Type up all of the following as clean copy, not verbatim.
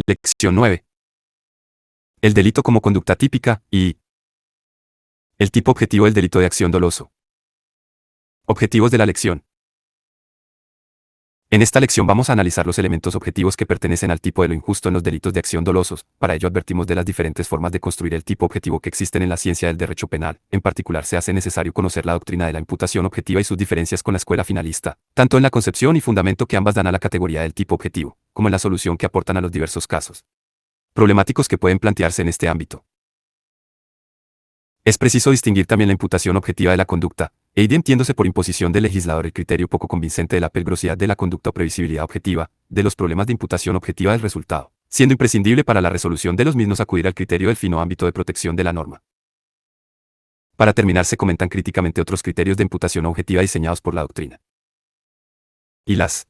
Lección 9. El delito como conducta típica y el tipo objetivo del delito de acción doloso. Objetivos de la lección. En esta lección vamos a analizar los elementos objetivos que pertenecen al tipo de lo injusto en los delitos de acción dolosos. Para ello advertimos de las diferentes formas de construir el tipo objetivo que existen en la ciencia del derecho penal. En particular se hace necesario conocer la doctrina de la imputación objetiva y sus diferencias con la escuela finalista, tanto en la concepción y fundamento que ambas dan a la categoría del tipo objetivo, como en la solución que aportan a los diversos casos problemáticos que pueden plantearse en este ámbito. Es preciso distinguir también la imputación objetiva de la conducta, entiéndose por imposición del legislador el criterio poco convincente de la peligrosidad de la conducta o previsibilidad objetiva, de los problemas de imputación objetiva del resultado, siendo imprescindible para la resolución de los mismos acudir al criterio del fino ámbito de protección de la norma. Para terminar se comentan críticamente otros criterios de imputación objetiva diseñados por la doctrina. Y las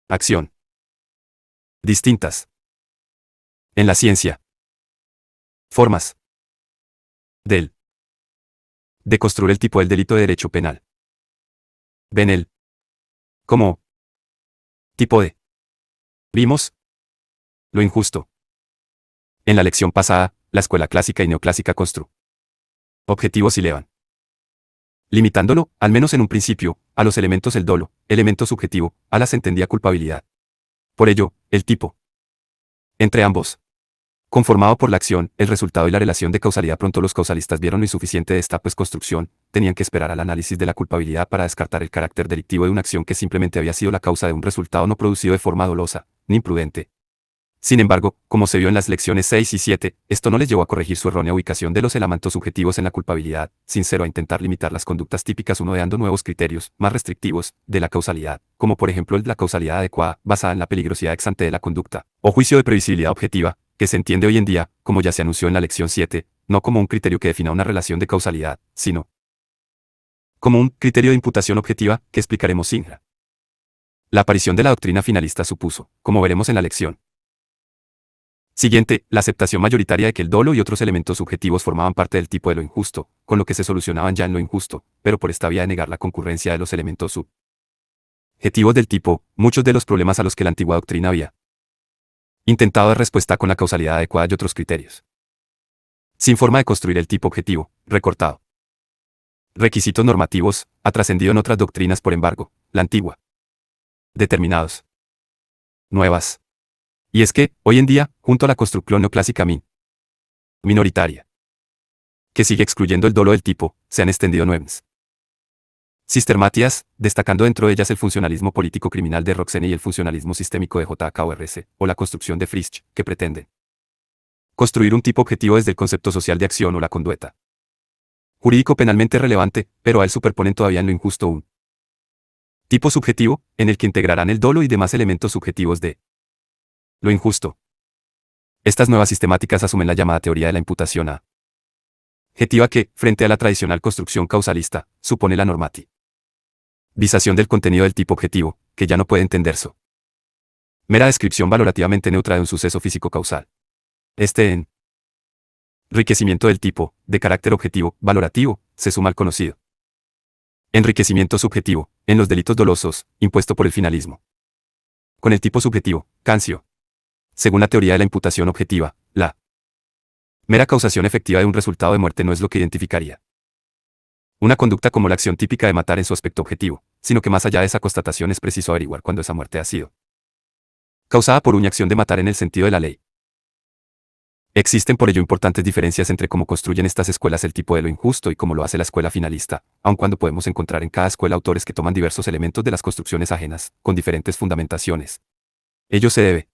acción distintas en la ciencia. Formas de construir el tipo del delito de derecho penal. Ven el como tipo de. Vimos lo injusto. En la lección pasada, la escuela clásica y neoclásica constru objetivos y elevan, limitándolo, al menos en un principio, a los elementos el dolo, elemento subjetivo, a la se entendía culpabilidad. Por ello, el tipo entre ambos, conformado por la acción, el resultado y la relación de causalidad. Pronto los causalistas vieron lo insuficiente de esta construcción, tenían que esperar al análisis de la culpabilidad para descartar el carácter delictivo de una acción que simplemente había sido la causa de un resultado no producido de forma dolosa, ni imprudente. Sin embargo, como se vio en las lecciones 6 y 7, esto no les llevó a corregir su errónea ubicación de los elementos subjetivos en la culpabilidad, sincero a intentar limitar las conductas típicas ideando nuevos criterios, más restrictivos, de la causalidad, como por ejemplo el de la causalidad adecuada, basada en la peligrosidad ex ante de la conducta, o juicio de previsibilidad objetiva, que se entiende hoy en día, como ya se anunció en la lección 7, no como un criterio que defina una relación de causalidad, sino como un criterio de imputación objetiva, que explicaremos sin. La aparición de la doctrina finalista supuso, como veremos en la lección siguiente, la aceptación mayoritaria de que el dolo y otros elementos subjetivos formaban parte del tipo de lo injusto, con lo que se solucionaban ya en lo injusto, pero por esta vía de negar la concurrencia de los elementos subjetivos del tipo, muchos de los problemas a los que la antigua doctrina había intentado dar respuesta con la causalidad adecuada y otros criterios. Sin forma de construir el tipo objetivo, recortado. Requisitos normativos, ha trascendido en otras doctrinas. Por embargo, la antigua. Determinados. Nuevas. Y es que, hoy en día, junto a la construcción neoclásica minoritaria, que sigue excluyendo el dolo del tipo, se han extendido nuevas sistemáticas, destacando dentro de ellas el funcionalismo político criminal de Roxene y el funcionalismo sistémico de JKORC, o la construcción de Frisch, que pretenden construir un tipo objetivo desde el concepto social de acción o la conducta jurídico penalmente relevante, pero a él superponen todavía en lo injusto un tipo subjetivo, en el que integrarán el dolo y demás elementos subjetivos de lo injusto. Estas nuevas sistemáticas asumen la llamada teoría de la imputación objetiva que, frente a la tradicional construcción causalista, supone la normativización del contenido del tipo objetivo, que ya no puede entenderse mera descripción valorativamente neutra de un suceso físico causal. Este enriquecimiento del tipo, de carácter objetivo, valorativo, se suma al conocido enriquecimiento subjetivo, en los delitos dolosos, impuesto por el finalismo. Con el tipo subjetivo, Cancio. Según la teoría de la imputación objetiva, la mera causación efectiva de un resultado de muerte no es lo que identificaría una conducta como la acción típica de matar en su aspecto objetivo, sino que más allá de esa constatación es preciso averiguar cuándo esa muerte ha sido causada por una acción de matar en el sentido de la ley. Existen por ello importantes diferencias entre cómo construyen estas escuelas el tipo de lo injusto y cómo lo hace la escuela finalista, aun cuando podemos encontrar en cada escuela autores que toman diversos elementos de las construcciones ajenas, con diferentes fundamentaciones. Ello se debe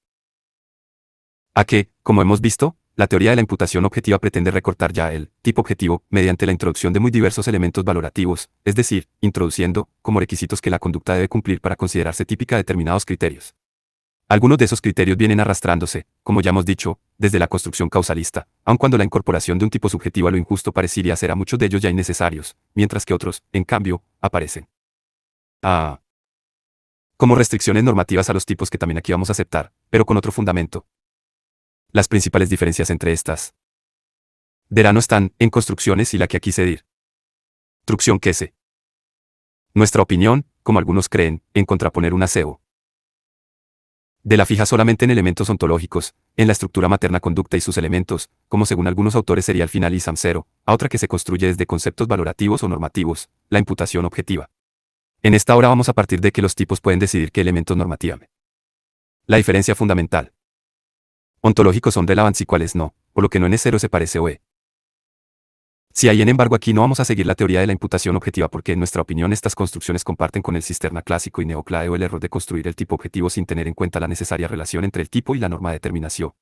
a que, como hemos visto, la teoría de la imputación objetiva pretende recortar ya el tipo objetivo mediante la introducción de muy diversos elementos valorativos, es decir, introduciendo, como requisitos que la conducta debe cumplir para considerarse típica determinados criterios. Algunos de esos criterios vienen arrastrándose, como ya hemos dicho, desde la construcción causalista, aun cuando la incorporación de un tipo subjetivo a lo injusto parecería ser a muchos de ellos ya innecesarios, mientras que otros, en cambio, aparecen como restricciones normativas a los tipos que también aquí vamos a aceptar, pero con otro fundamento. Las principales diferencias entre estas no están en construcciones y la que aquí se dir. Construcción que se. Nuestra opinión, como algunos creen, en contraponer un aseo De la fija solamente en elementos ontológicos, en la estructura materna conducta y sus elementos, como según algunos autores sería el final ISAM 0, a otra que se construye desde conceptos valorativos o normativos, la imputación objetiva. En esta hora vamos a partir de que los tipos pueden decidir qué elementos normativamente. La diferencia fundamental. Ontológicos son relevantes y cuáles no, por lo que no en E0 se parece OE. Si hay en embargo aquí no vamos a seguir la teoría de la imputación objetiva porque en nuestra opinión estas construcciones comparten con el cisterna clásico y neocládeo el error de construir el tipo objetivo sin tener en cuenta la necesaria relación entre el tipo y la norma de determinación.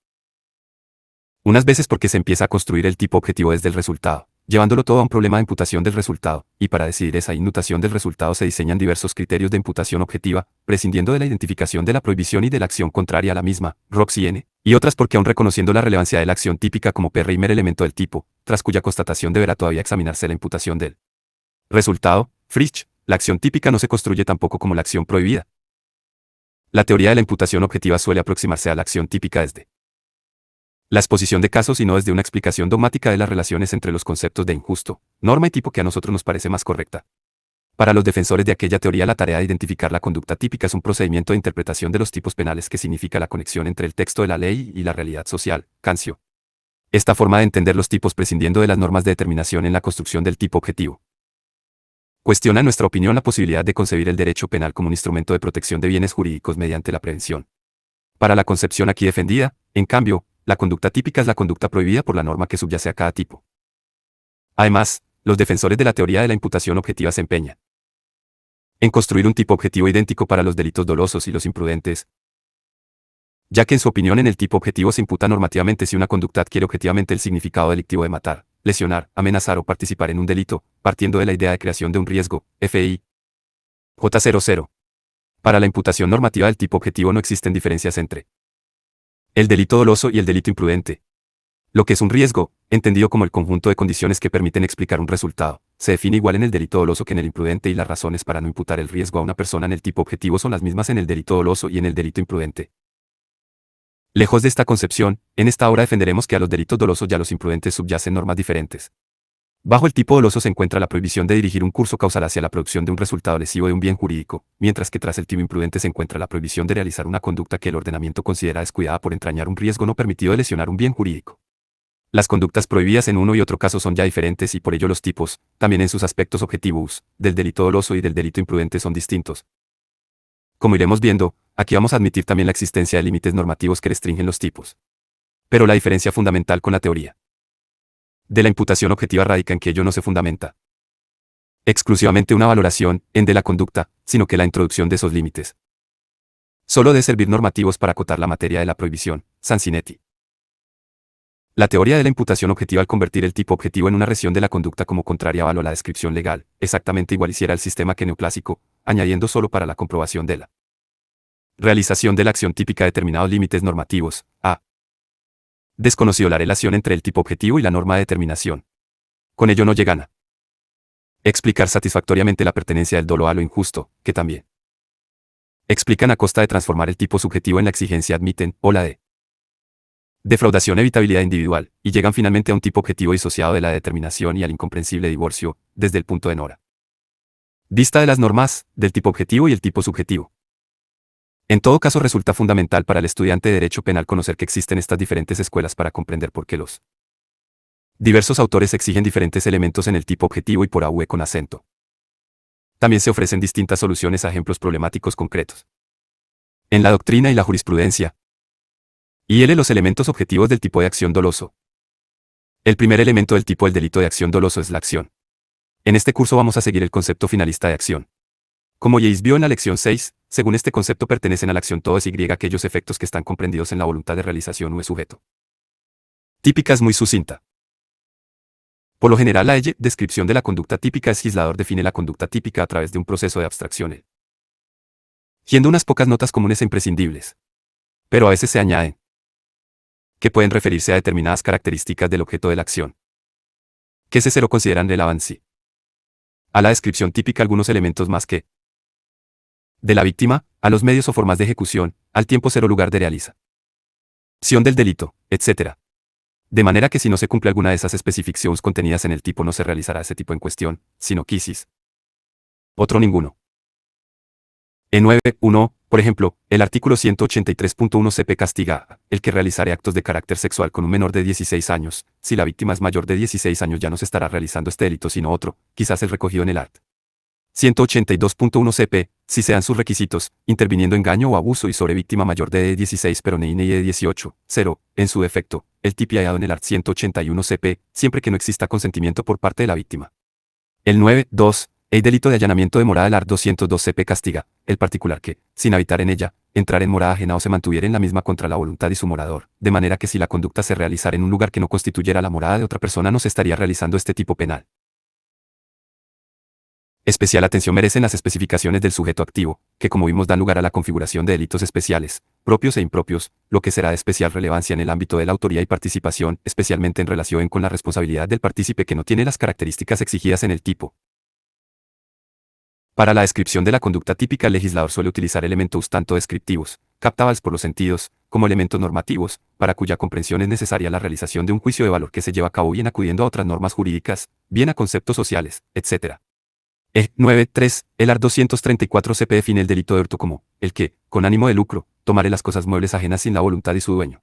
Unas veces porque se empieza a construir el tipo objetivo desde el resultado, llevándolo todo a un problema de imputación del resultado, y para decidir esa inmutación del resultado se diseñan diversos criterios de imputación objetiva, prescindiendo de la identificación de la prohibición y de la acción contraria a la misma, ROX y N, y otras porque aún reconociendo la relevancia de la acción típica como PR y mer elemento del tipo, tras cuya constatación deberá todavía examinarse la imputación del resultado, Frisch, la acción típica no se construye tampoco como la acción prohibida. La teoría de la imputación objetiva suele aproximarse a la acción típica desde la exposición de casos y no desde una explicación dogmática de las relaciones entre los conceptos de injusto, norma y tipo que a nosotros nos parece más correcta. Para los defensores de aquella teoría la tarea de identificar la conducta típica es un procedimiento de interpretación de los tipos penales que significa la conexión entre el texto de la ley y la realidad social, Cancio. Esta forma de entender los tipos prescindiendo de las normas de determinación en la construcción del tipo objetivo cuestiona en nuestra opinión la posibilidad de concebir el derecho penal como un instrumento de protección de bienes jurídicos mediante la prevención. Para la concepción aquí defendida, en cambio, la conducta típica es la conducta prohibida por la norma que subyace a cada tipo. Además, los defensores de la teoría de la imputación objetiva se empeñan en construir un tipo objetivo idéntico para los delitos dolosos y los imprudentes, ya que en su opinión en el tipo objetivo se imputa normativamente si una conducta adquiere objetivamente el significado delictivo de matar, lesionar, amenazar o participar en un delito, partiendo de la idea de creación de un riesgo, FI. J00. Para la imputación normativa del tipo objetivo no existen diferencias entre el delito doloso y el delito imprudente. Lo que es un riesgo, entendido como el conjunto de condiciones que permiten explicar un resultado, se define igual en el delito doloso que en el imprudente y las razones para no imputar el riesgo a una persona en el tipo objetivo son las mismas en el delito doloso y en el delito imprudente. Lejos de esta concepción, en esta obra defenderemos que a los delitos dolosos y a los imprudentes subyacen normas diferentes. Bajo el tipo doloso se encuentra la prohibición de dirigir un curso causal hacia la producción de un resultado lesivo de un bien jurídico, mientras que tras el tipo imprudente se encuentra la prohibición de realizar una conducta que el ordenamiento considera descuidada por entrañar un riesgo no permitido de lesionar un bien jurídico. Las conductas prohibidas en uno y otro caso son ya diferentes y por ello los tipos, también en sus aspectos objetivos, del delito doloso y del delito imprudente son distintos. Como iremos viendo, aquí vamos a admitir también la existencia de límites normativos que restringen los tipos. Pero la diferencia fundamental con la teoría de la imputación objetiva radica en que ello no se fundamenta exclusivamente una valoración en de la conducta, sino que la introducción de esos límites solo debe servir normativos para acotar la materia de la prohibición, Sansinetti. La teoría de la imputación objetiva al convertir el tipo objetivo en una región de la conducta como contraria a la descripción legal, exactamente igual hiciera el sistema que neoclásico, añadiendo solo para la comprobación de la realización de la acción típica determinados límites normativos, a. Desconocido la relación entre el tipo objetivo y la norma de determinación. Con ello no llegan a explicar satisfactoriamente la pertenencia del dolo a lo injusto, que también explican a costa de transformar el tipo subjetivo en la exigencia admiten, o la de defraudación evitabilidad individual, y llegan finalmente a un tipo objetivo disociado de la determinación y al incomprensible divorcio, desde el punto de Nora. Vista de las normas, del tipo objetivo y el tipo subjetivo. En todo caso resulta fundamental para el estudiante de Derecho Penal conocer que existen estas diferentes escuelas para comprender por qué los diversos autores exigen diferentes elementos en el tipo objetivo y por AUE con acento. También se ofrecen distintas soluciones a ejemplos problemáticos concretos. En la doctrina y la jurisprudencia. Y los elementos objetivos del tipo de acción doloso. El primer elemento del tipo del delito de acción doloso es la acción. En este curso vamos a seguir el concepto finalista de acción. Como Jace vio en la lección 6, según este concepto pertenecen a la acción todos y aquellos efectos que están comprendidos en la voluntad de realización u sujeto. Típica es muy sucinta. Por lo general la descripción de la conducta típica es Gislador define la conducta típica a través de un proceso de abstracción. Yendo unas pocas notas comunes e imprescindibles. Pero a veces se añaden que pueden referirse a determinadas características del objeto de la acción. Que se consideran relevantes. A la descripción típica algunos elementos más que de la víctima, a los medios o formas de ejecución, al tiempo cero lugar de realización del delito, etc. De manera que si no se cumple alguna de esas especificaciones contenidas en el tipo no se realizará ese tipo en cuestión, sino quisis. Otro ninguno. E9.1. Por ejemplo, el artículo 183.1 CP castiga el que realizare actos de carácter sexual con un menor de 16 años. Si la víctima es mayor de 16 años ya no se estará realizando este delito sino otro, quizás el recogido en el art. 182.1 CP, si se dan sus requisitos, interviniendo engaño o abuso y sobre víctima mayor de 16 pero ni de 18, 0, en su defecto, el tipi hallado en el art. 181 CP, siempre que no exista consentimiento por parte de la víctima. El 9.2. El delito de allanamiento de morada del art. 202 CP castiga, el particular que, sin habitar en ella, entrar en morada ajena o se mantuviera en la misma contra la voluntad de su morador, de manera que si la conducta se realizara en un lugar que no constituyera la morada de otra persona no se estaría realizando este tipo penal. Especial atención merecen las especificaciones del sujeto activo, que como vimos dan lugar a la configuración de delitos especiales, propios e impropios, lo que será de especial relevancia en el ámbito de la autoría y participación, especialmente en relación con la responsabilidad del partícipe que no tiene las características exigidas en el tipo. Para la descripción de la conducta típica el legislador suele utilizar elementos tanto descriptivos, captables por los sentidos, como elementos normativos, para cuya comprensión es necesaria la realización de un juicio de valor que se lleva a cabo bien acudiendo a otras normas jurídicas, bien a conceptos sociales, etc. 9.3. El art. 234 CP define el delito de hurto como el que, con ánimo de lucro, tomare las cosas muebles ajenas sin la voluntad de su dueño.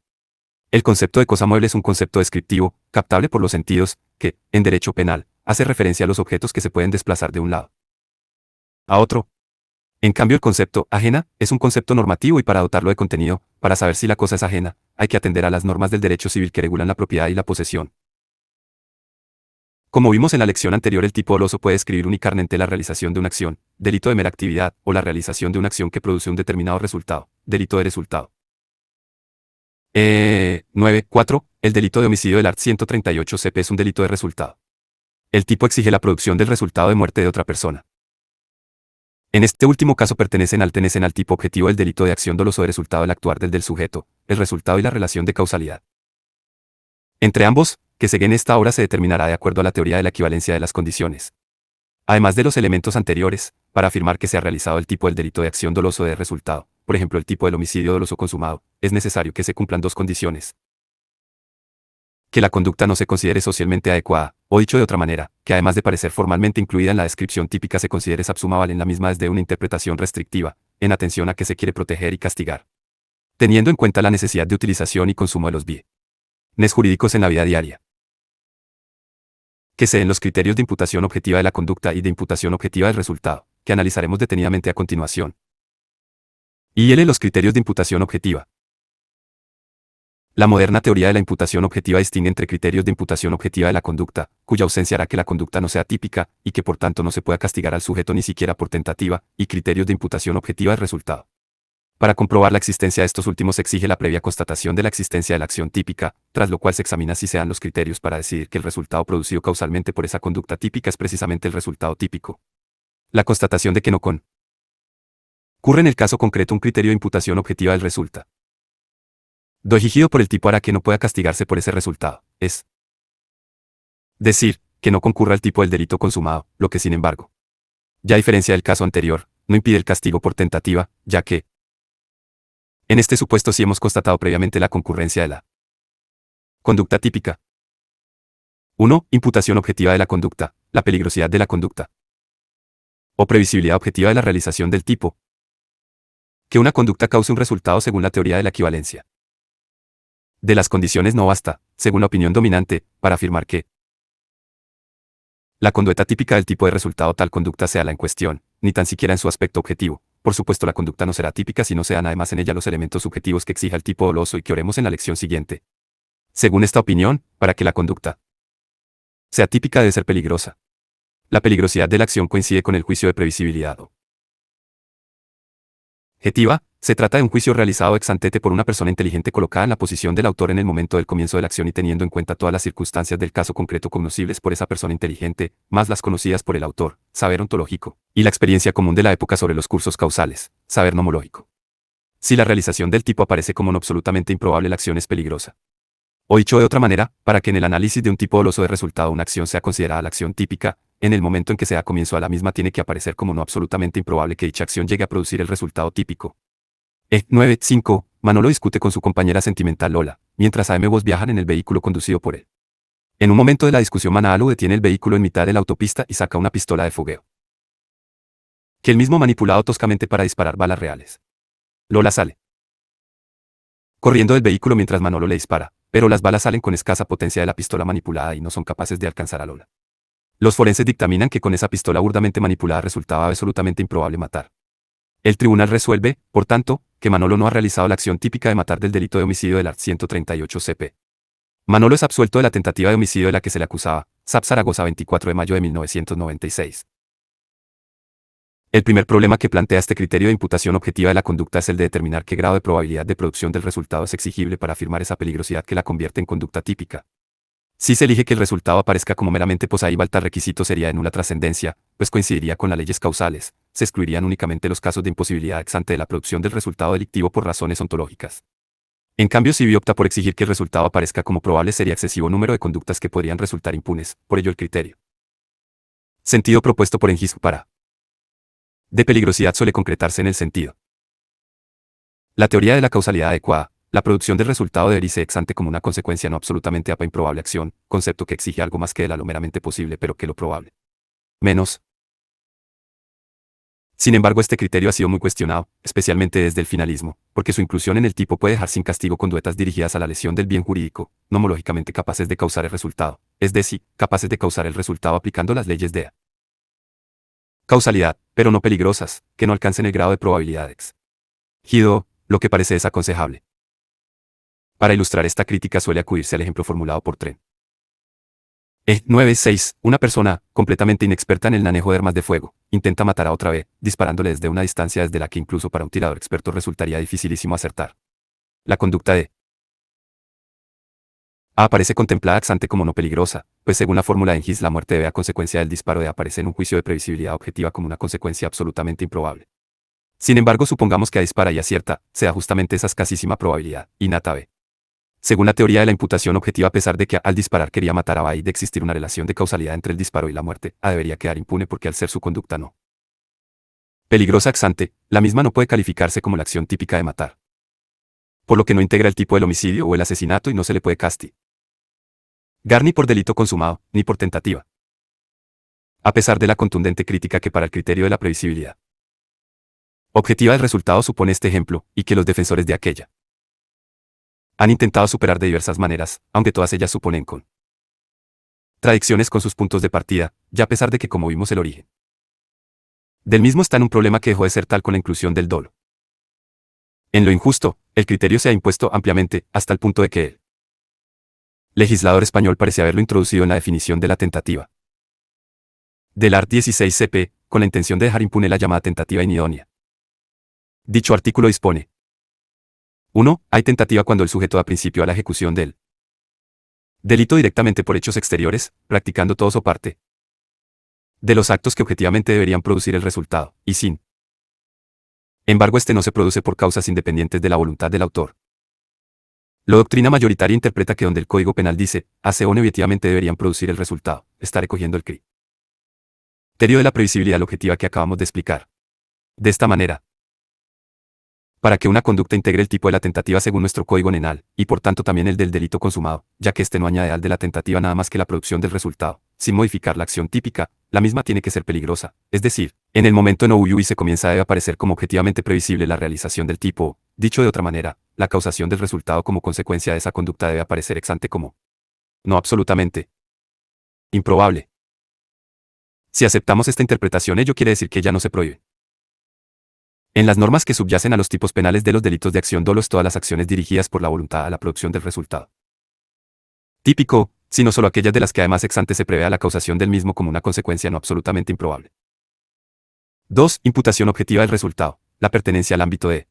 El concepto de cosa mueble es un concepto descriptivo, captable por los sentidos, que, en derecho penal, hace referencia a los objetos que se pueden desplazar de un lado a otro. En cambio el concepto ajena es un concepto normativo y para dotarlo de contenido, para saber si la cosa es ajena, hay que atender a las normas del derecho civil que regulan la propiedad y la posesión. Como vimos en la lección anterior, el tipo doloso puede describir únicamente la realización de una acción, delito de mera actividad, o la realización de una acción que produce un determinado resultado, delito de resultado. 9.4. El delito de homicidio del art. 138 CP es un delito de resultado. El tipo exige la producción del resultado de muerte de otra persona. En este último caso pertenecen al tipo objetivo del delito de acción doloso de resultado el actuar del sujeto, el resultado y la relación de causalidad. Entre ambos, que según esta obra se determinará de acuerdo a la teoría de la equivalencia de las condiciones. Además de los elementos anteriores, para afirmar que se ha realizado el tipo del delito de acción doloso de resultado, por ejemplo el tipo del homicidio doloso consumado, es necesario que se cumplan dos condiciones. Que la conducta no se considere socialmente adecuada, o dicho de otra manera, que además de parecer formalmente incluida en la descripción típica se considere subsumaval en la misma desde una interpretación restrictiva, en atención a que se quiere proteger y castigar. Teniendo en cuenta la necesidad de utilización y consumo de los bienes jurídicos en la vida diaria. Que se den los criterios de imputación objetiva de la conducta y de imputación objetiva del resultado, que analizaremos detenidamente a continuación. Y los criterios de imputación objetiva. La moderna teoría de la imputación objetiva distingue entre criterios de imputación objetiva de la conducta, cuya ausencia hará que la conducta no sea típica, y que por tanto no se pueda castigar al sujeto ni siquiera por tentativa, y criterios de imputación objetiva del resultado. Para comprobar la existencia de estos últimos se exige la previa constatación de la existencia de la acción típica, tras lo cual se examina si se dan los criterios para decidir que el resultado producido causalmente por esa conducta típica es precisamente el resultado típico. La constatación de que no ocurre en el caso concreto un criterio de imputación objetiva del resulta. Lo exigido por el tipo hará que no pueda castigarse por ese resultado, es decir, que no concurra el tipo del delito consumado, lo que sin embargo, ya a diferencia del caso anterior, no impide el castigo por tentativa, ya que, en este supuesto sí hemos constatado previamente la concurrencia de la conducta típica. 1. Imputación objetiva de la conducta, la peligrosidad de la conducta. O previsibilidad objetiva de la realización del tipo. Que una conducta cause un resultado según la teoría de la equivalencia de las condiciones no basta, según la opinión dominante, para afirmar que la conducta típica del tipo de resultado tal conducta sea la en cuestión, ni tan siquiera en su aspecto objetivo. Por supuesto la conducta no será típica si no se dan además en ella los elementos subjetivos que exija el tipo doloso y que oremos en la lección siguiente. Según esta opinión, para que la conducta sea típica debe ser peligrosa. La peligrosidad de la acción coincide con el juicio de previsibilidad objetiva. Se trata de un juicio realizado ex ante por una persona inteligente colocada en la posición del autor en el momento del comienzo de la acción y teniendo en cuenta todas las circunstancias del caso concreto conocibles por esa persona inteligente, más las conocidas por el autor, saber ontológico, y la experiencia común de la época sobre los cursos causales, saber nomológico. Si la realización del tipo aparece como no absolutamente improbable, la acción es peligrosa. O dicho de otra manera, para que en el análisis de un tipo doloso de resultado una acción sea considerada la acción típica, en el momento en que se da comienzo a la misma tiene que aparecer como no absolutamente improbable que dicha acción llegue a producir el resultado típico. 9.5. Manolo discute con su compañera sentimental Lola, mientras AM y Vos viajan en el vehículo conducido por él. En un momento de la discusión Manolo detiene el vehículo en mitad de la autopista y saca una pistola de fogueo, que él mismo manipulado toscamente para disparar balas reales. Lola sale corriendo del vehículo mientras Manolo le dispara, pero las balas salen con escasa potencia de la pistola manipulada y no son capaces de alcanzar a Lola. Los forenses dictaminan que con esa pistola burdamente manipulada resultaba absolutamente improbable matar. El tribunal resuelve, por tanto, que Manolo no ha realizado la acción típica de matar del delito de homicidio del art. 138 CP. Manolo es absuelto de la tentativa de homicidio de la que se le acusaba, SAP Zaragoza 24 de mayo de 1996. El primer problema que plantea este criterio de imputación objetiva de la conducta es el de determinar qué grado de probabilidad de producción del resultado es exigible para afirmar esa peligrosidad que la convierte en conducta típica. Si se elige que el resultado aparezca como meramente posaíbal, tal requisito sería de nula trascendencia, pues coincidiría con las leyes causales, se excluirían únicamente los casos de imposibilidad ex ante de la producción del resultado delictivo por razones ontológicas. En cambio, si opta por exigir que el resultado aparezca como probable, sería excesivo número de conductas que podrían resultar impunes, por ello el criterio. Sentido propuesto por Engisco para de peligrosidad suele concretarse en el sentido. La teoría de la causalidad adecuada. La producción del resultado debería ser ex ante como una consecuencia no absolutamente apa improbable acción, concepto que exige algo más que de lo meramente posible pero que lo probable. Menos. Sin embargo, este criterio ha sido muy cuestionado, especialmente desde el finalismo, porque su inclusión en el tipo puede dejar sin castigo conductas dirigidas a la lesión del bien jurídico, nomológicamente capaces de causar el resultado, es decir, capaces de causar el resultado aplicando las leyes de causalidad, pero no peligrosas, que no alcancen el grado de probabilidad exigido, lo que parece desaconsejable. Para ilustrar esta crítica suele acudirse al ejemplo formulado por Tren. 9.6. Una persona, completamente inexperta en el manejo de armas de fuego, intenta matar a otra vez, disparándole desde una distancia desde la que incluso para un tirador experto resultaría dificilísimo acertar. La conducta de A aparece contemplada ex ante como no peligrosa, pues según la fórmula de Engis la muerte de B a consecuencia del disparo de A aparece en un juicio de previsibilidad objetiva como una consecuencia absolutamente improbable. Sin embargo, supongamos que A dispara y acierta, se da justamente esa escasísima probabilidad, innata B. Según la teoría de la imputación objetiva, a pesar de que A al disparar quería matar a B y de existir una relación de causalidad entre el disparo y la muerte, A debería quedar impune porque al ser su conducta no peligrosa ex ante, la misma no puede calificarse como la acción típica de matar. Por lo que no integra el tipo del homicidio o el asesinato y no se le puede castigar ni por delito consumado, ni por tentativa. A pesar de la contundente crítica que para el criterio de la previsibilidad objetiva del resultado supone este ejemplo, y que los defensores de aquella han intentado superar de diversas maneras, aunque todas ellas suponen contradicciones con sus puntos de partida, ya a pesar de que como vimos el origen del mismo está en un problema que dejó de ser tal con la inclusión del dolo. En lo injusto, el criterio se ha impuesto ampliamente, hasta el punto de que el legislador español parece haberlo introducido en la definición de la tentativa del art. 16 CP, con la intención de dejar impune la llamada tentativa inidónea. Dicho artículo dispone: 1. Hay tentativa cuando el sujeto da principio a la ejecución del delito directamente por hechos exteriores, practicando todos o parte de los actos que objetivamente deberían producir el resultado, y sin embargo este no se produce por causas independientes de la voluntad del autor. La doctrina mayoritaria interpreta que donde el Código Penal dice, hace o objetivamente deberían producir el resultado, está recogiendo el criterio de la previsibilidad objetiva que acabamos de explicar. De esta manera, para que una conducta integre el tipo de la tentativa según nuestro Código Penal, y por tanto también el del delito consumado, ya que este no añade al de la tentativa nada más que la producción del resultado, sin modificar la acción típica, la misma tiene que ser peligrosa, es decir, en el momento en OUI se comienza debe aparecer como objetivamente previsible la realización del tipo, dicho de otra manera, la causación del resultado como consecuencia de esa conducta debe aparecer ex ante como no absolutamente improbable. Si aceptamos esta interpretación, ello quiere decir que ya no se prohíbe en las normas que subyacen a los tipos penales de los delitos de acción dolos todas las acciones dirigidas por la voluntad a la producción del resultado típico, sino solo aquellas de las que además ex ante se prevea la causación del mismo como una consecuencia no absolutamente improbable. 2. Imputación objetiva del resultado. La pertenencia al ámbito de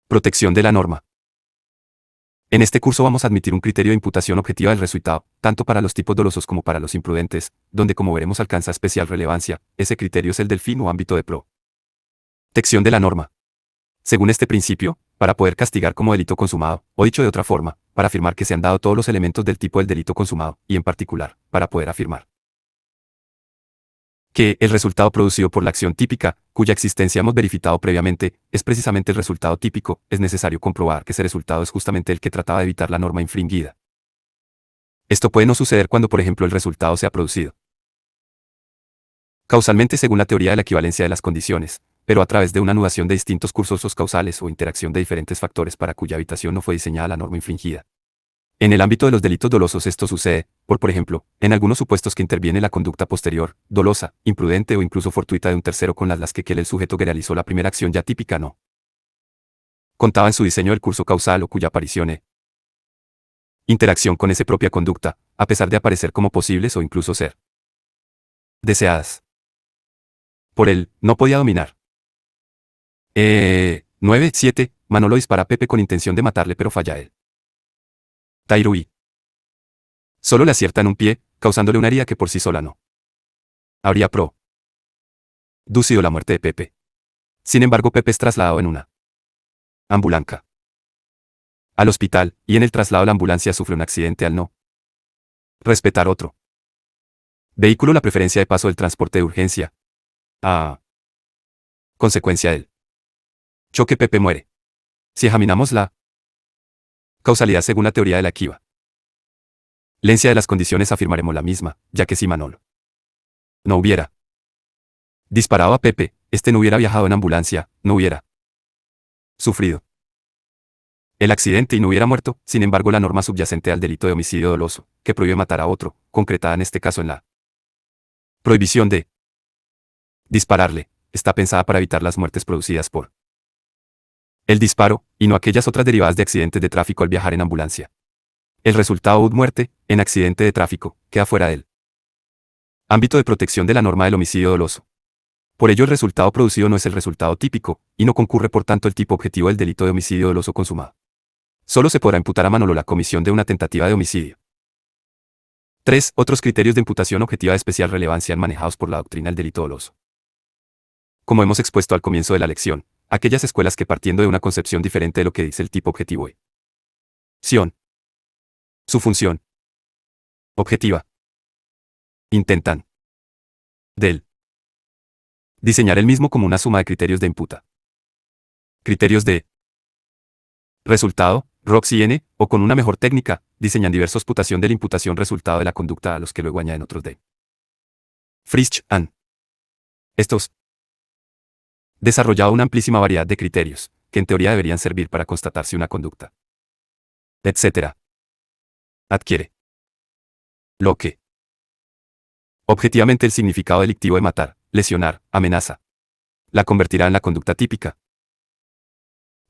protección de la norma. En este curso vamos a admitir un criterio de imputación objetiva del resultado, tanto para los tipos dolosos como para los imprudentes, donde como veremos alcanza especial relevancia, ese criterio es el del fin o ámbito de protección de la norma. Según este principio, para poder castigar como delito consumado, o dicho de otra forma, para afirmar que se han dado todos los elementos del tipo del delito consumado, y en particular, para poder afirmar que el resultado producido por la acción típica, cuya existencia hemos verificado previamente, es precisamente el resultado típico, es necesario comprobar que ese resultado es justamente el que trataba de evitar la norma infringida. Esto puede no suceder cuando, por ejemplo, el resultado se ha producido causalmente según la teoría de la equivalencia de las condiciones, pero a través de una anudación de distintos cursos causales o interacción de diferentes factores para cuya evitación no fue diseñada la norma infringida. En el ámbito de los delitos dolosos esto sucede, por ejemplo, en algunos supuestos que interviene la conducta posterior, dolosa, imprudente o incluso fortuita de un tercero con las que el sujeto que realizó la primera acción ya típica no contaba en su diseño del curso causal o cuya aparición interacción con esa propia conducta, a pesar de aparecer como posibles o incluso ser deseadas por él, no podía dominar. 9, 7. Manolo dispara a Pepe con intención de matarle pero falla él. Tairui. Solo le acierta en un pie, causándole una herida que por sí sola no habría producido la muerte de Pepe. Sin embargo, Pepe es trasladado en una ambulancia al hospital, y en el traslado la ambulancia sufre un accidente al no respetar otro vehículo la preferencia de paso del transporte de urgencia. A consecuencia del choque Pepe muere. Si examinamos la causalidad según la teoría de la equivalencia de las condiciones afirmaremos la misma, ya que si Manolo no hubiera disparado a Pepe, este no hubiera viajado en ambulancia, no hubiera sufrido el accidente y no hubiera muerto. Sin embargo, la norma subyacente al delito de homicidio doloso, que prohíbe matar a otro, concretada en este caso en la prohibición de dispararle, está pensada para evitar las muertes producidas por el disparo, y no aquellas otras derivadas de accidentes de tráfico al viajar en ambulancia. El resultado de muerte, en accidente de tráfico, queda fuera del ámbito de protección de la norma del homicidio doloso. Por ello el resultado producido no es el resultado típico, y no concurre por tanto el tipo objetivo del delito de homicidio doloso consumado. Solo se podrá imputar a Manolo la comisión de una tentativa de homicidio. 3. Otros criterios de imputación objetiva de especial relevancia manejados por la doctrina del delito doloso. Como hemos expuesto al comienzo de la lección, aquellas escuelas que partiendo de una concepción diferente de lo que dice el tipo objetivo su función objetiva intentan del diseñar el mismo como una suma de criterios de imputa. Criterios de resultado, ROX y N, o con una mejor técnica, diseñan diversos putación de la imputación resultado de la conducta a los que luego añaden otros de Frisch and estos desarrollado una amplísima variedad de criterios, que en teoría deberían servir para constatar si una conducta, etc., adquiere lo que objetivamente el significado delictivo de matar, lesionar, amenaza, la convertirá en la conducta típica.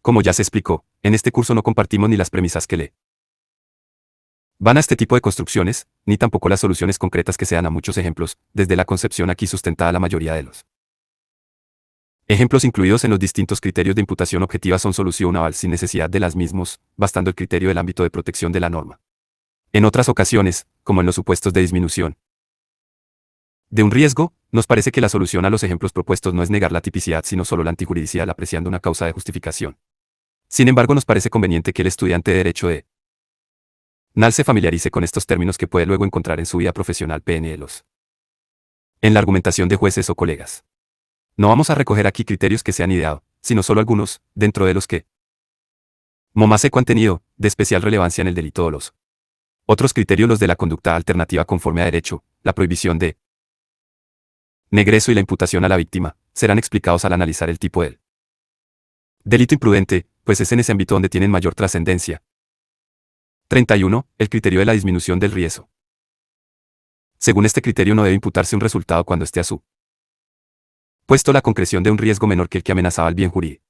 Como ya se explicó, en este curso no compartimos ni las premisas que le van a este tipo de construcciones, ni tampoco las soluciones concretas que se dan a muchos ejemplos, desde la concepción aquí sustentada la mayoría de los ejemplos incluidos en los distintos criterios de imputación objetiva son solución naval sin necesidad de las mismos, bastando el criterio del ámbito de protección de la norma. En otras ocasiones, como en los supuestos de disminución de un riesgo, nos parece que la solución a los ejemplos propuestos no es negar la tipicidad sino solo la antijuridicidad apreciando una causa de justificación. Sin embargo, nos parece conveniente que el estudiante de Derecho de NAL se familiarice con estos términos que puede luego encontrar en su vida profesional PNLs. En la argumentación de jueces o colegas. No vamos a recoger aquí criterios que se han ideado, sino solo algunos, dentro de los que MOMASECO han tenido, de especial relevancia en el delito doloso. Otros criterios los de la conducta alternativa conforme a derecho, la prohibición de negreso y la imputación a la víctima, serán explicados al analizar el tipo del delito imprudente, pues es en ese ámbito donde tienen mayor trascendencia. 31. El criterio de la disminución del riesgo. Según este criterio no debe imputarse un resultado cuando esté a su puesto la concreción de un riesgo menor que el que amenazaba el bien jurídico.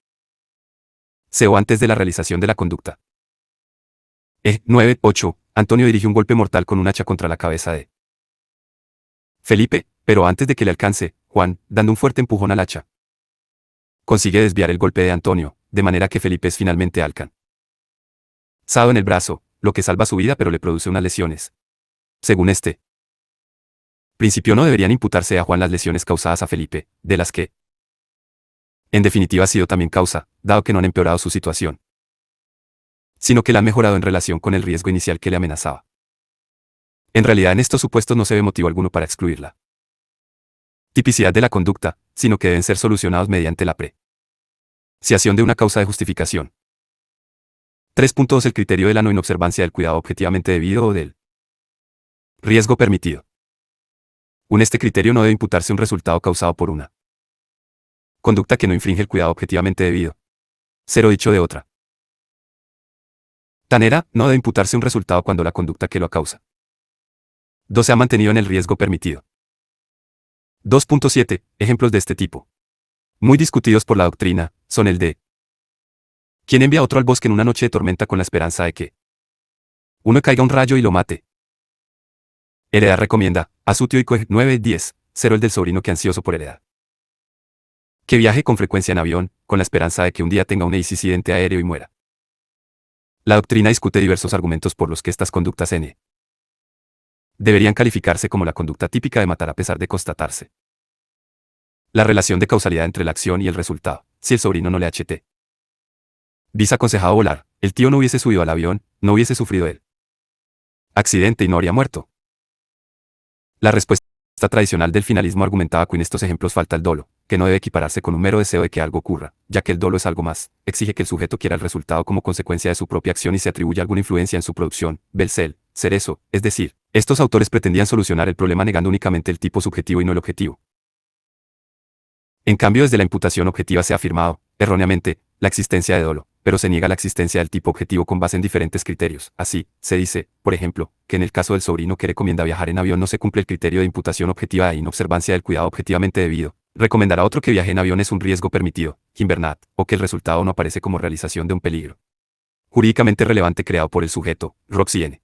O antes de la realización de la conducta. 9. 8. Antonio dirige un golpe mortal con un hacha contra la cabeza de Felipe, pero antes de que le alcance, Juan, dando un fuerte empujón al hacha, consigue desviar el golpe de Antonio, de manera que Felipe es finalmente alcanzado en el brazo, lo que salva su vida pero le produce unas lesiones. Según este principio no deberían imputarse a Juan las lesiones causadas a Felipe, de las que en definitiva ha sido también causa, dado que no han empeorado su situación, sino que la han mejorado en relación con el riesgo inicial que le amenazaba. En realidad en estos supuestos no se ve motivo alguno para excluirla tipicidad de la conducta, sino que deben ser solucionados mediante la apreciación de una causa de justificación. 3.2 El criterio de la no inobservancia del cuidado objetivamente debido o del riesgo permitido. Este criterio no debe imputarse un resultado causado por una Conducta que no infringe el cuidado objetivamente debido. 0 dicho de otra manera, no debe imputarse un resultado cuando la conducta que lo causa 2 se ha mantenido en el riesgo permitido. 2.7. Ejemplos de este tipo. Muy discutidos por la doctrina, son el de ¿quién envía a otro al bosque en una noche de tormenta con la esperanza de que uno caiga un rayo y lo mate? Heredad recomienda, a su tío y coge 9-10, 0 el del sobrino que ansioso por heredad. Que viaje con frecuencia en avión, con la esperanza de que un día tenga un accidente aéreo y muera. La doctrina discute diversos argumentos por los que estas conductas n deberían calificarse como la conducta típica de matar a pesar de constatarse la relación de causalidad entre la acción y el resultado. Si el sobrino no le ht hubiese aconsejado volar, el tío no hubiese subido al avión, no hubiese sufrido el accidente y no habría muerto. La respuesta tradicional del finalismo argumentaba que en estos ejemplos falta el dolo, que no debe equipararse con un mero deseo de que algo ocurra, ya que el dolo es algo más, exige que el sujeto quiera el resultado como consecuencia de su propia acción y se atribuye alguna influencia en su producción. Belcel, Cerezo, es decir, estos autores pretendían solucionar el problema negando únicamente el tipo subjetivo y no el objetivo. En cambio, desde la imputación objetiva se ha afirmado, erróneamente, la existencia de dolo, pero se niega la existencia del tipo objetivo con base en diferentes criterios. Así, se dice, por ejemplo, que en el caso del sobrino que recomienda viajar en avión no se cumple el criterio de imputación objetiva e inobservancia del cuidado objetivamente debido. Recomendará a otro que viaje en avión es un riesgo permitido, Gimbernat, o que el resultado no aparece como realización de un peligro jurídicamente relevante creado por el sujeto, Roxy N.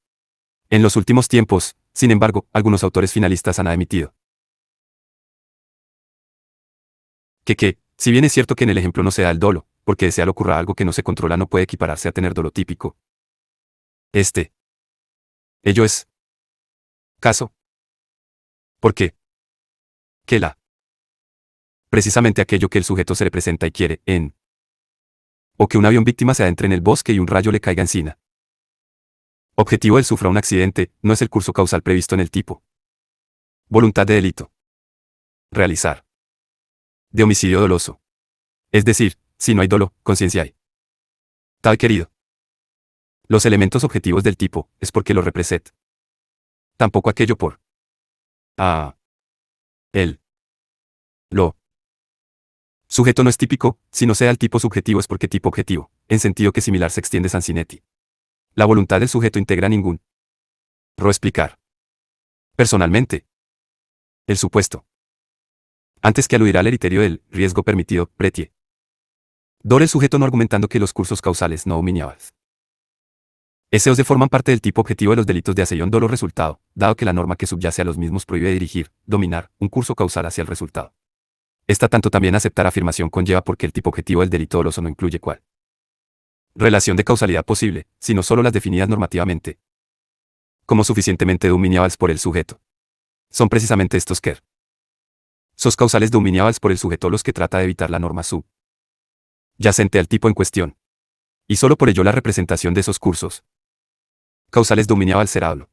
En los últimos tiempos, sin embargo, algunos autores finalistas han admitido que, si bien es cierto que en el ejemplo no se da el dolo, porque desear ocurra algo que no se controla no puede equipararse a tener dolo típico. Ello es caso. ¿Por qué? Que precisamente aquello que el sujeto se representa y quiere, o que un avión víctima se adentre en el bosque y un rayo le caiga encima. Objetivo del sufra un accidente, no es el curso causal previsto en el tipo. Voluntad de delito. Realizar. De homicidio doloso. Es decir, si no hay dolo, conciencia hay. Tal querido. Los elementos objetivos del tipo, es porque lo representa. Tampoco aquello por el lo sujeto no es típico, si no sea el tipo subjetivo es porque tipo objetivo, en sentido que similar se extiende Sansinetti. La voluntad del sujeto integra ningún explicar. Personalmente. El supuesto. Antes que aludirá al criterio del riesgo permitido, Pretie. Dore el sujeto no argumentando que los cursos causales no dominables. Eseos de forman parte del tipo objetivo de los delitos de aseión dolo resultado, dado que la norma que subyace a los mismos prohíbe dirigir, dominar, un curso causal hacia el resultado. Esta tanto también aceptar afirmación conlleva porque el tipo objetivo del delito doloso no incluye cuál relación de causalidad posible, sino solo las definidas normativamente como suficientemente dominables por el sujeto. Son precisamente estos que sos causales dominables por el sujeto los que trata de evitar la norma subyacente al tipo en cuestión. Y solo por ello la representación de esos cursos causales dominables será dolo.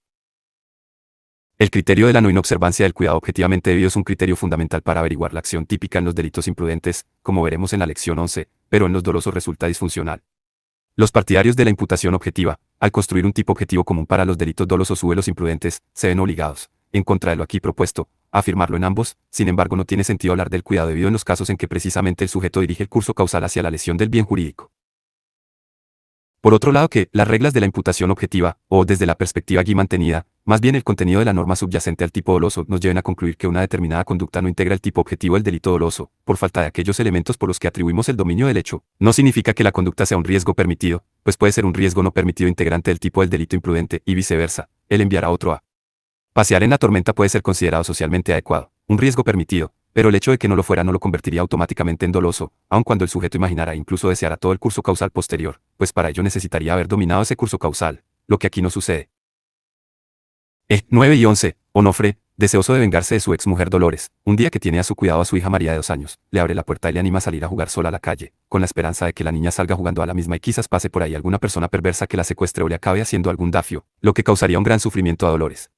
El criterio de la no inobservancia del cuidado objetivamente debido es un criterio fundamental para averiguar la acción típica en los delitos imprudentes, como veremos en la lección 11, pero en los dolosos resulta disfuncional. Los partidarios de la imputación objetiva, al construir un tipo objetivo común para los delitos dolosos u los imprudentes, se ven obligados, en contra de lo aquí propuesto, a afirmarlo en ambos. Sin embargo, no tiene sentido hablar del cuidado debido en los casos en que precisamente el sujeto dirige el curso causal hacia la lesión del bien jurídico. Por otro lado que, las reglas de la imputación objetiva, o desde la perspectiva aquí mantenida, más bien el contenido de la norma subyacente al tipo doloso, nos lleven a concluir que una determinada conducta no integra el tipo objetivo del delito doloso, por falta de aquellos elementos por los que atribuimos el dominio del hecho, no significa que la conducta sea un riesgo permitido, pues puede ser un riesgo no permitido integrante del tipo del delito imprudente, y viceversa. El enviar a otro a pasear en la tormenta puede ser considerado socialmente adecuado, un riesgo permitido, pero el hecho de que no lo fuera no lo convertiría automáticamente en doloso, aun cuando el sujeto imaginara e incluso deseara todo el curso causal posterior, pues para ello necesitaría haber dominado ese curso causal, lo que aquí no sucede. 9 y 11. Onofre, deseoso de vengarse de su ex mujer Dolores, un día que tiene a su cuidado a su hija María de 2 años, le abre la puerta y le anima a salir a jugar sola a la calle, con la esperanza de que la niña salga jugando a la misma y quizás pase por ahí alguna persona perversa que la secuestre o le acabe haciendo algún dafio, lo que causaría un gran sufrimiento a Dolores.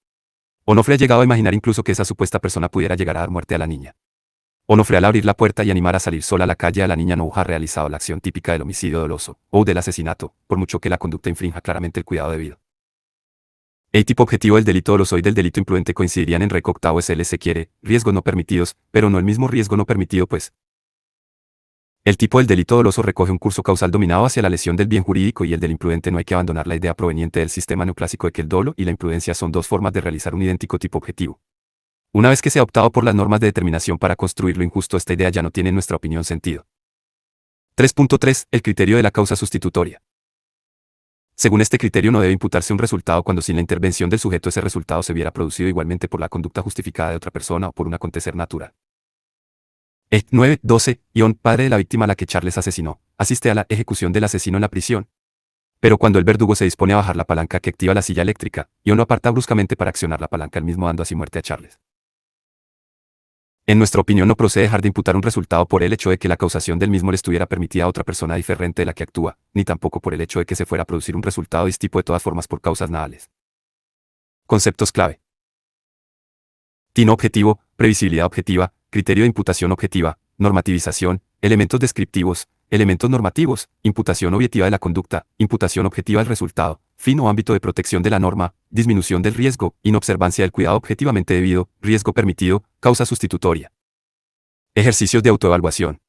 Onofre ha llegado a imaginar incluso que esa supuesta persona pudiera llegar a dar muerte a la niña. Onofre al abrir la puerta y animar a salir sola a la calle a la niña no ha realizado la acción típica del homicidio doloso, o del asesinato, por mucho que la conducta infrinja claramente el cuidado debido. El tipo objetivo del delito doloso y del delito imprudente coincidirían en rec octavo SL se quiere, riesgos no permitidos, pero no el mismo riesgo no permitido pues. El tipo del delito doloso recoge un curso causal dominado hacia la lesión del bien jurídico y el del imprudente. No hay que abandonar la idea proveniente del sistema neoclásico de que el dolo y la imprudencia son dos formas de realizar un idéntico tipo objetivo. Una vez que se ha optado por las normas de determinación para construir lo injusto, esta idea ya no tiene en nuestra opinión sentido. 3.3. El criterio de la causa sustitutoria. Según este criterio no debe imputarse un resultado cuando sin la intervención del sujeto ese resultado se viera producido igualmente por la conducta justificada de otra persona o por un acontecer natural. 9.12. Ion, padre de la víctima a la que Charles asesinó, asiste a la ejecución del asesino en la prisión. Pero cuando el verdugo se dispone a bajar la palanca que activa la silla eléctrica, Ion lo aparta bruscamente para accionar la palanca él mismo, dando así muerte a Charles. En nuestra opinión no procede dejar de imputar un resultado por el hecho de que la causación del mismo le estuviera permitida a otra persona diferente de la que actúa, ni tampoco por el hecho de que se fuera a producir un resultado distinto de todas formas por causas nahales. Conceptos clave. Tino objetivo, previsibilidad objetiva, criterio de imputación objetiva, normativización, elementos descriptivos, elementos normativos, imputación objetiva de la conducta, imputación objetiva del resultado, fin o ámbito de protección de la norma, disminución del riesgo, inobservancia del cuidado objetivamente debido, riesgo permitido, causa sustitutoria. Ejercicios de autoevaluación.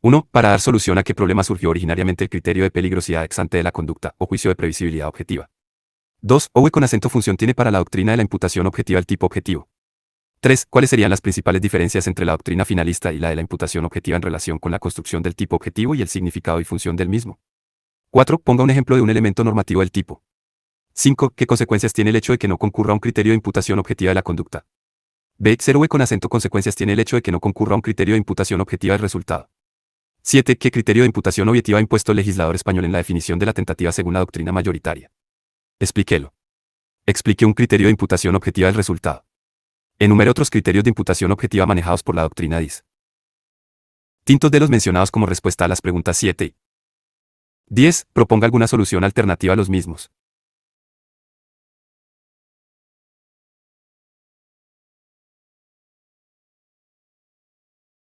1. Para dar solución a qué problema surgió originariamente el criterio de peligrosidad ex ante de la conducta o juicio de previsibilidad objetiva. 2. OV con acento función tiene para la doctrina de la imputación objetiva el tipo objetivo. 3. ¿Cuáles serían las principales diferencias entre la doctrina finalista y la de la imputación objetiva en relación con la construcción del tipo objetivo y el significado y función del mismo? 4. Ponga un ejemplo de un elemento normativo del tipo. 5. ¿Qué consecuencias tiene el hecho de que no concurra un criterio de imputación objetiva de la conducta? B. 0 con acento consecuencias tiene el hecho de que no concurra un criterio de imputación objetiva del resultado. 7. ¿Qué criterio de imputación objetiva ha impuesto el legislador español en la definición de la tentativa según la doctrina mayoritaria? Explíquelo. Explique un criterio de imputación objetiva del resultado. Enumere otros criterios de imputación objetiva manejados por la doctrina DIS. Tintos de los mencionados como respuesta a las preguntas 7 y 10. Proponga alguna solución alternativa a los mismos.